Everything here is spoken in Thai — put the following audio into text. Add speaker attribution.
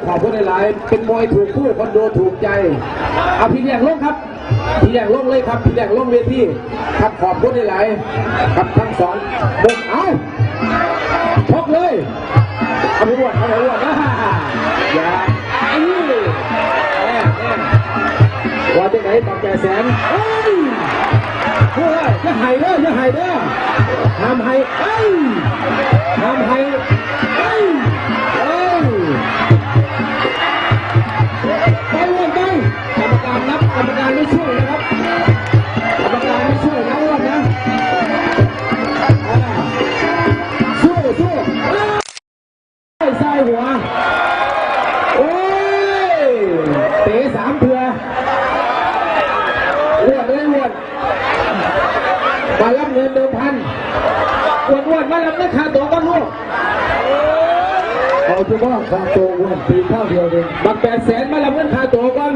Speaker 1: ขอบคุณหลายๆเป็นมวยถูกคู่คนดูถูกใจเอาพี่แดงลงครับพี่แดงลงเลยครับพี่แดงลงเวทีครับขอบคุณหลายๆครับทั้งสองมุมเอาชกเลยเอาไปอ้วนเอาไปอ้วนนะอย่าไอ้นี่แน่ว่าจะไหนตักแก่แสนเฮ้ยเฮ้ยจะหายเด้อจะหายเด้อห้ามให้เอ้ยห้ามให้เอ้ยไปอ้วนไปกรรมการนับกรรมการไม่ช่วยนะครับกรรมการไม่ช่วยนะอ้วนนะสู้ใส่หัวโอ้ยเตะสามเถื่ออ้วนมารับเงินเดิมพันอ้วนมารับเงินค่าตัวก็ลูกเอาเฉพาะค่าตัวอ้วนปีเท่าเดียวเองบัก800,000มารับเงินค่าตัวก่อน